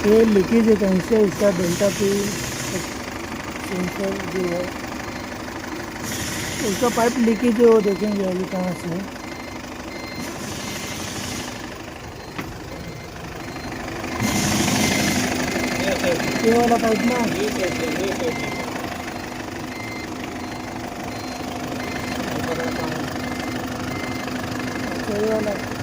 ये लीकेज है कहीं से, इसका डेल्टा पी सेंसर जो है उसका पाइप लीकेज है, वो देखेंगे अभी कहाँ से है। ये वाला पाइप ना, अच्छा ये वाला